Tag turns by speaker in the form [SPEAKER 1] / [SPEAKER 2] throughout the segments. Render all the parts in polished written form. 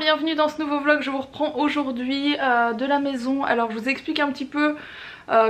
[SPEAKER 1] bienvenue dans ce nouveau vlog. Je vous reprends aujourd'hui de la maison. Alors je vous explique un petit peu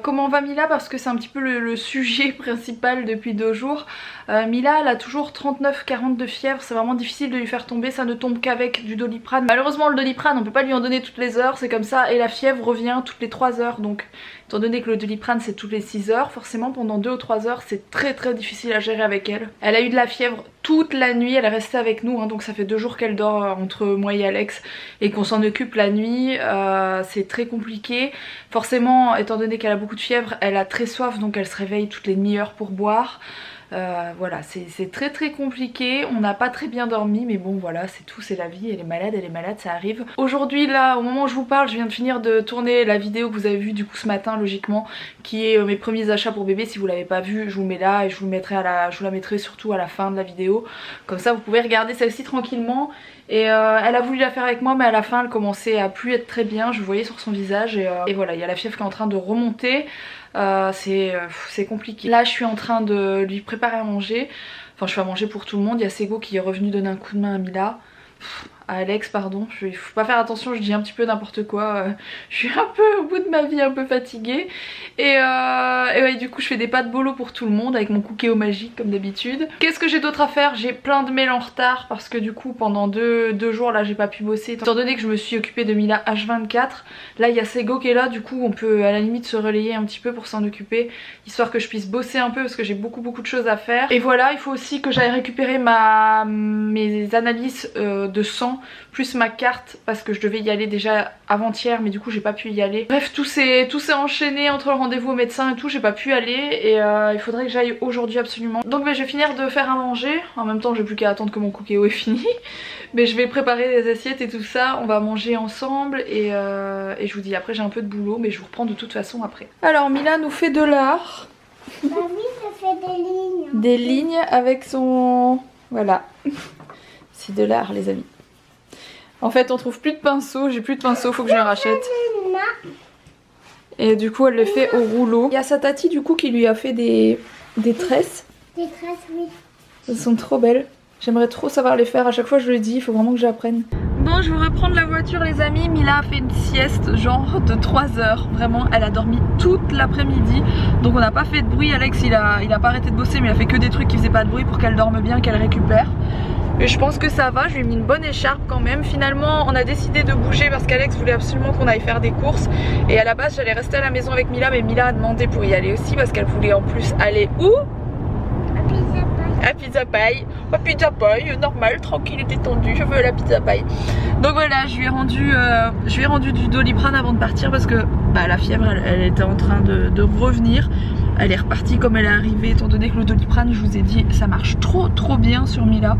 [SPEAKER 1] comment va Mila parce que c'est un petit peu le sujet principal depuis 2 jours. Mila elle a toujours 39-40 de fièvre, c'est vraiment difficile de lui faire tomber, ça ne tombe qu'avec du Doliprane. Malheureusement le Doliprane on peut pas lui en donner toutes les heures, c'est comme ça, et la fièvre revient toutes les 3 heures. Donc étant donné que le Doliprane c'est toutes les 6 heures, forcément pendant 2 ou 3 heures c'est très difficile à gérer avec elle. Elle a eu de la fièvre toute la nuit, elle est restée avec nous donc ça fait 2 jours qu'elle dort entre moi et Alex et qu'on s'en occupe la nuit. C'est très compliqué, forcément étant donné qu'elle a beaucoup de fièvre, elle a très soif donc elle se réveille toutes les demi-heures pour boire. Voilà, c'est très compliqué, on n'a pas très bien dormi mais bon voilà, c'est tout, c'est la vie, elle est malade, ça arrive. Aujourd'hui là, au moment où je vous parle, je viens de finir de tourner la vidéo que vous avez vue du coup ce matin logiquement, qui est mes premiers achats pour bébé. Si vous l'avez pas vue, je vous mets là et je vous la mettrai surtout à la fin de la vidéo, comme ça vous pouvez regarder celle-ci tranquillement. Et elle a voulu la faire avec moi mais à la fin elle commençait à plus être très bien, je le voyais sur son visage et voilà, il y a la fièvre qui est en train de remonter. C'est compliqué. Là je suis en train de lui préparer à manger, enfin je fais à manger pour tout le monde. Il y a Sego qui est revenu donner un coup de main à Mila, à Alex pardon, il faut pas faire attention, je dis un petit peu n'importe quoi, je suis un peu au bout de ma vie, un peu fatiguée et ouais, du coup je fais des pâtes bolo pour tout le monde avec mon cookéo magique comme d'habitude. Qu'est-ce que j'ai d'autre à faire? J'ai plein de mails en retard parce que du coup pendant deux jours là j'ai pas pu bosser étant donné que je me suis occupée de Mila H24. Là il y a Sego qui est là, du coup on peut à la limite se relayer un petit peu pour s'en occuper, histoire que je puisse bosser un peu parce que j'ai beaucoup de choses à faire. Et voilà, il faut aussi que j'aille récupérer mes analyses de sang plus ma carte parce que je devais y aller déjà avant-hier mais du coup j'ai pas pu y aller. Bref, tout s'est enchaîné entre le rendez-vous au médecin et tout, j'ai pas pu aller et il faudrait que j'aille aujourd'hui absolument. Donc je vais finir de faire à manger, en même temps j'ai plus qu'à attendre que mon cookéo est fini. Mais je vais préparer les assiettes et tout ça, on va manger ensemble et je vous dis après, j'ai un peu de boulot mais je vous reprends de toute façon après. Alors Mila nous fait de l'art.
[SPEAKER 2] Mamie, ça fait des lignes.
[SPEAKER 1] Des lignes avec son... Voilà. C'est de l'art les amis. En fait on trouve plus de pinceau, j'ai plus de pinceau, faut que je le rachète. Et du coup elle le fait au rouleau. Il y a sa tati du coup qui lui a fait des tresses.
[SPEAKER 2] Des tresses, oui.
[SPEAKER 1] Elles sont trop belles. J'aimerais trop savoir les faire, à chaque fois je le dis, il faut vraiment que j'apprenne. Bon, je vais reprendre la voiture les amis. Mila a fait une sieste genre de 3 heures. Vraiment, elle a dormi toute l'après-midi. Donc on n'a pas fait de bruit. Alex il a pas arrêté de bosser mais il a fait que des trucs qui faisaient pas de bruit pour qu'elle dorme bien, qu'elle récupère. Et je pense que ça va, je lui ai mis une bonne écharpe quand même. Finalement on a décidé de bouger parce qu'Alex voulait absolument qu'on aille faire des courses. Et à la base j'allais rester à la maison avec Mila, mais Mila a demandé pour y aller aussi parce qu'elle voulait en plus aller où? À Pizza Pie. À Pizza Pie, normal, tranquille et détendu, je veux la Pizza Pie. Donc voilà, je lui ai rendu du Doliprane avant de partir parce que la fièvre elle était en train de revenir. Elle est repartie comme elle est arrivée étant donné que le Doliprane, je vous ai dit, ça marche trop bien sur Mila.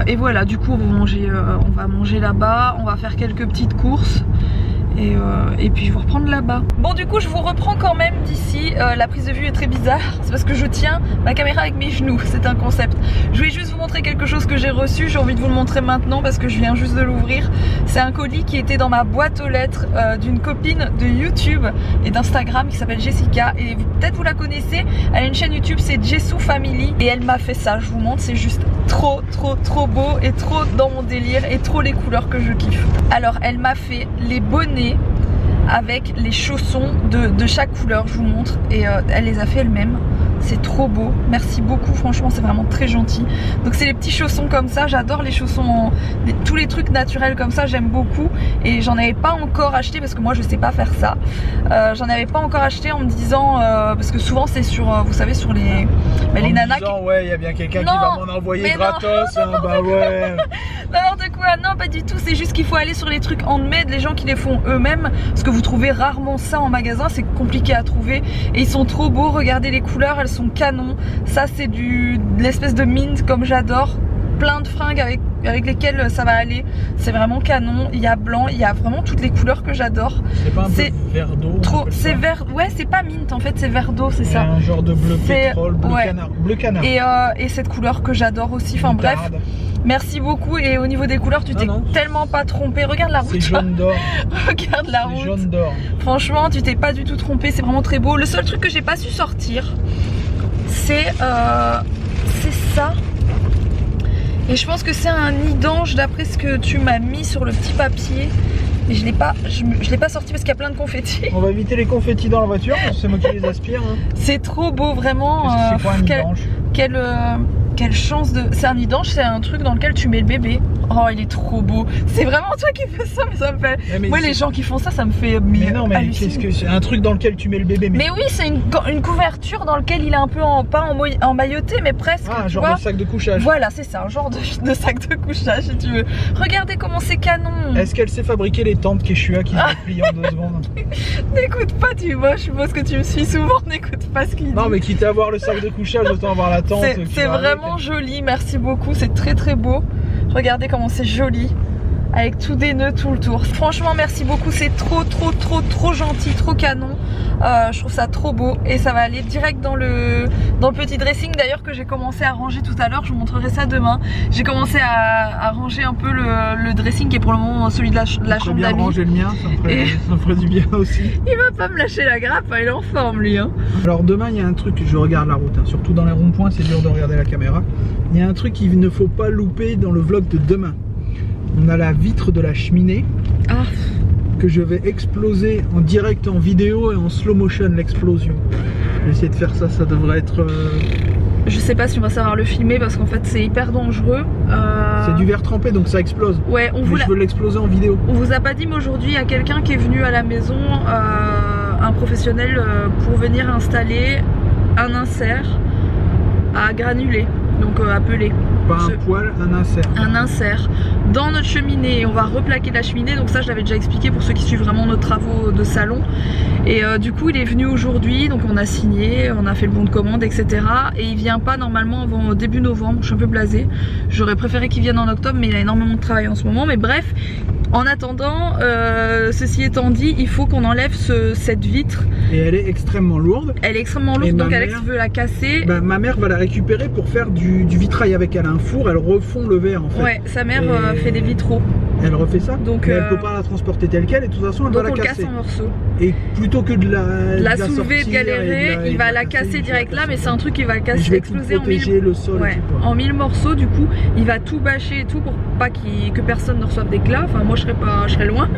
[SPEAKER 1] Et voilà, du coup on va manger là-bas, on va faire quelques petites courses. Et puis je vais reprendre là-bas. Bon, du coup je vous reprends quand même d'ici. La prise de vue est très bizarre, c'est parce que je tiens ma caméra avec mes genoux, c'est un concept. Je vais juste vous montrer quelque chose que j'ai reçu, j'ai envie de vous le montrer maintenant parce que je viens juste de l'ouvrir. C'est un colis qui était dans ma boîte aux lettres d'une copine de YouTube et d'Instagram qui s'appelle Jessica, et peut-être vous la connaissez, elle a une chaîne YouTube, c'est Jessou Family, et elle m'a fait ça, je vous montre, c'est juste trop beau et trop dans mon délire et trop les couleurs que je kiffe. Alors elle m'a fait les bonnets avec les chaussons de chaque couleur, je vous montre, et elle les a fait elle-même. C'est trop beau, merci beaucoup, franchement c'est vraiment très gentil. Donc c'est les petits chaussons comme ça, j'adore les chaussons, tous les trucs naturels comme ça, j'aime beaucoup. Et j'en avais pas encore acheté parce que moi je sais pas faire ça. J'en avais pas encore acheté en me disant, parce que souvent c'est sur, vous savez, sur les nanas qui...
[SPEAKER 3] ouais, il y a bien quelqu'un qui va m'en envoyer gratos, hein, bah ouais.
[SPEAKER 1] N'importe quoi, non pas du tout, c'est juste qu'il faut aller sur les trucs handmade, les gens qui les font eux-mêmes, parce que vous trouvez rarement ça en magasin, c'est compliqué à trouver. Et ils sont trop beaux, regardez les couleurs, elles sont canon. Ça c'est de l'espèce de mint comme j'adore. Plein de fringues avec lesquelles ça va aller. C'est vraiment canon. Il y a blanc, il y a vraiment toutes les couleurs que j'adore.
[SPEAKER 3] C'est pas un peu vert d'eau?
[SPEAKER 1] C'est vert, ouais, c'est pas mint en fait, c'est vert d'eau, c'est ça.
[SPEAKER 3] Un genre de bleu pétrole, bleu canard.
[SPEAKER 1] Et cette couleur que j'adore aussi. Enfin bref. Merci beaucoup. Et au niveau des couleurs, tu t'es tellement pas trompé. Regarde la route.
[SPEAKER 3] C'est jaune d'or.
[SPEAKER 1] Regarde la route.
[SPEAKER 3] Jaune d'or.
[SPEAKER 1] Franchement, tu t'es pas du tout trompé. C'est vraiment très beau. Le seul truc que j'ai pas su sortir, c'est ça. Et je pense que c'est un nid d'ange d'après ce que tu m'as mis sur le petit papier. Et je l'ai pas sorti parce qu'il y a plein de confettis.
[SPEAKER 3] On va éviter les confettis dans la voiture, parce que c'est moi qui les aspire. Hein.
[SPEAKER 1] C'est trop beau, vraiment.
[SPEAKER 3] C'est quoi un nid d'ange?
[SPEAKER 1] Quelle chance de... C'est un nid d'ange, c'est un truc dans lequel tu mets le bébé. Oh, il est trop beau. C'est vraiment toi qui fais ça, mais ça me fait... Moi, les gens qui font ça, ça me fait...
[SPEAKER 3] Mais non, mais qu'est-ce que c'est? Un truc dans lequel tu mets le bébé.
[SPEAKER 1] Mais oui, c'est une couverture dans lequel il est un peu pas emmailloté, mais presque.
[SPEAKER 3] Ah, un genre de sac de couchage.
[SPEAKER 1] Voilà, c'est ça, un genre de sac de couchage, si tu veux. Regardez comment c'est canon.
[SPEAKER 3] Est-ce qu'elle sait fabriquer les tentes Quechua qui se déplient en 2 secondes?
[SPEAKER 1] N'écoute pas, tu vois, je suppose que tu me suis souvent, n'écoute pas ce qu'il dit.
[SPEAKER 3] Non, mais quitte à avoir le sac de couchage, autant avoir la tente.
[SPEAKER 1] C'est vraiment joli, merci beaucoup, c'est très très beau. Regardez comment c'est joli, avec tout des nœuds tout le tour. Franchement merci beaucoup, c'est trop gentil, trop canon. Je trouve ça trop beau et ça va aller direct dans le petit dressing d'ailleurs que j'ai commencé à ranger tout à l'heure. Je vous montrerai ça demain. J'ai commencé à ranger un peu le dressing qui est pour le moment celui de la chambre d'amis.
[SPEAKER 3] Ranger le mien, ça me ferait du bien aussi.
[SPEAKER 1] Il va pas me lâcher la grappe, il est en forme lui hein.
[SPEAKER 3] Alors demain il y a un truc, je regarde la route, hein. Surtout dans les ronds-points c'est dur de regarder la caméra. Il y a un truc qu'il ne faut pas louper dans le vlog de demain. On a la vitre de la cheminée que je vais exploser en direct en vidéo et en slow motion l'explosion. Je vais essayer de faire ça, ça devrait être...
[SPEAKER 1] Je sais pas si on va savoir le filmer parce qu'en fait c'est hyper dangereux.
[SPEAKER 3] C'est du verre trempé donc ça explose.
[SPEAKER 1] Ouais,
[SPEAKER 3] je veux l'exploser en vidéo.
[SPEAKER 1] On vous a pas dit mais aujourd'hui il y a quelqu'un qui est venu à la maison, un professionnel pour venir installer un insert à granulés, donc à peler.
[SPEAKER 3] Pas un poêle, un insert.
[SPEAKER 1] Un insert dans notre cheminée. On va replaquer la cheminée, donc ça je l'avais déjà expliqué pour ceux qui suivent vraiment nos travaux de salon. Et du coup il est venu aujourd'hui, donc on a signé, on a fait le bon de commande etc. Et il vient pas normalement avant début novembre, je suis un peu blasée. J'aurais préféré qu'il vienne en octobre mais il a énormément de travail en ce moment. Mais bref, en attendant, ceci étant dit, il faut qu'on enlève cette vitre. Et elle est extrêmement lourde. Elle est extrêmement lourde, donc Alex veut la casser. Bah, ma mère va la récupérer pour faire du vitrail avec elle. Un four, elle refond le verre en fait. Ouais, sa mère fait des vitraux. Elle refait ça, donc, mais elle peut pas la transporter telle quelle et de toute façon elle va la casser. Donc on casse en morceaux. Et plutôt que de la soulever, de galérer, il va la casser direct là, mais c'est un truc qui va casser, exploser en mille, le sol en 1000 morceaux. Du coup, il va tout bâcher et tout pour pas que personne ne reçoive d'éclat. Enfin moi je serais loin,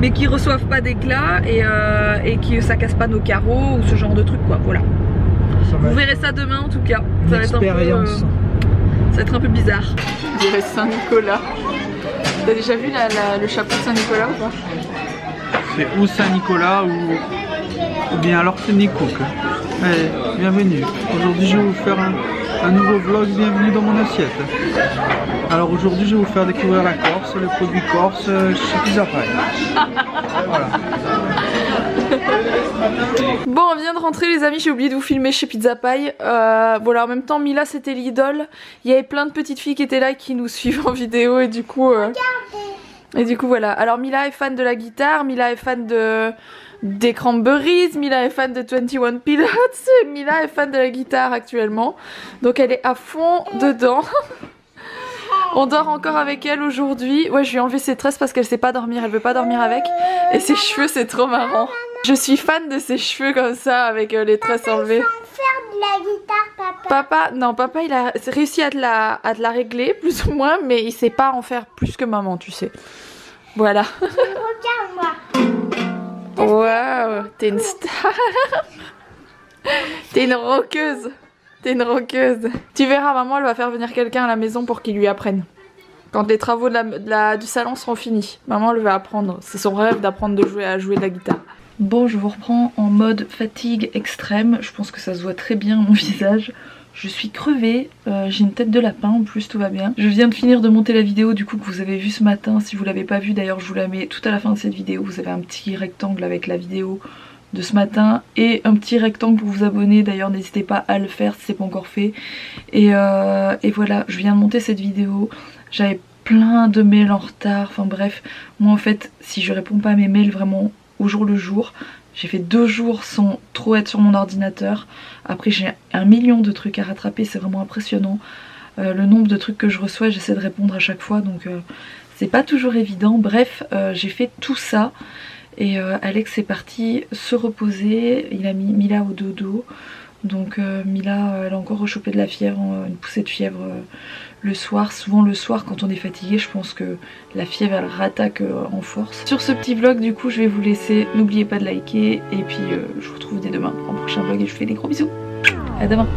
[SPEAKER 1] mais qu'ils reçoivent pas d'éclat et que ça casse pas nos carreaux ou ce genre de truc quoi. Voilà. Vous verrez ça demain en tout cas. Ça va être un peu, ça va être un peu bizarre. Je dirais Saint-Nicolas. T'as déjà vu le chapeau de Saint-Nicolas ou pas?
[SPEAKER 4] C'est ou Saint-Nicolas ou bien alors c'est Nicook. Allez, bienvenue. Aujourd'hui je vais vous faire un nouveau vlog, bienvenue dans mon assiette. Alors aujourd'hui je vais vous faire découvrir la Corse, les produits corse chez Pizza Pie. Voilà.
[SPEAKER 1] Bon, on vient de rentrer les amis, j'ai oublié de vous filmer chez Pizza Pie. Voilà, en même temps Mila c'était l'idole. Il y avait plein de petites filles qui étaient là et qui nous suivent en vidéo et du coup voilà. Alors Mila est fan de la guitare, Mila est fan des Cranberries, Mila est fan de 21 Pilots, Mila est fan de la guitare actuellement. Donc elle est à fond dedans. On dort encore avec elle aujourd'hui. Ouais, je lui ai enlevé ses tresses parce qu'elle sait pas dormir, elle veut pas dormir avec. Et ses cheveux, c'est trop marrant. Je suis fan de ses cheveux comme ça avec les tresses enlevées.
[SPEAKER 2] Faire de la guitare, papa.
[SPEAKER 1] Papa il a réussi à te la régler plus ou moins, mais il sait pas en faire plus que maman, tu sais. Voilà.
[SPEAKER 2] Regarde-moi.
[SPEAKER 1] Waouh, t'es une star. T'es une rockeuse. T'es une rockeuse. Tu verras, maman elle va faire venir quelqu'un à la maison pour qu'il lui apprenne. Quand les travaux du salon seront finis, maman elle va apprendre. C'est son rêve d'apprendre à jouer de la guitare. Bon, je vous reprends en mode fatigue extrême. Je pense que ça se voit très bien mon visage. Je suis crevée, j'ai une tête de lapin en plus, tout va bien. Je viens de finir de monter la vidéo du coup que vous avez vue ce matin. Si vous l'avez pas vue d'ailleurs, je vous la mets tout à la fin de cette vidéo. Vous avez un petit rectangle avec la vidéo de ce matin et un petit rectangle pour vous abonner. D'ailleurs n'hésitez pas à le faire si c'est pas encore fait. Et voilà, je viens de monter cette vidéo. J'avais plein de mails en retard. Enfin bref, moi en fait si je réponds pas à mes mails vraiment au jour le jour, j'ai fait 2 jours sans trop être sur mon ordinateur. Après j'ai 1 million de trucs à rattraper, c'est vraiment impressionnant. Le nombre de trucs que je reçois, j'essaie de répondre à chaque fois, donc c'est pas toujours évident. Bref, j'ai fait tout ça. Et Alex est parti se reposer, il a mis Mila au dodo. Donc Mila elle a encore rechopé de la fièvre, une poussée de fièvre le soir. Souvent le soir quand on est fatigué, je pense que la fièvre elle rattaque en force. Sur ce petit vlog du coup je vais vous laisser. N'oubliez pas de liker et puis je vous retrouve dès demain en prochain vlog et je vous fais des gros bisous. À demain.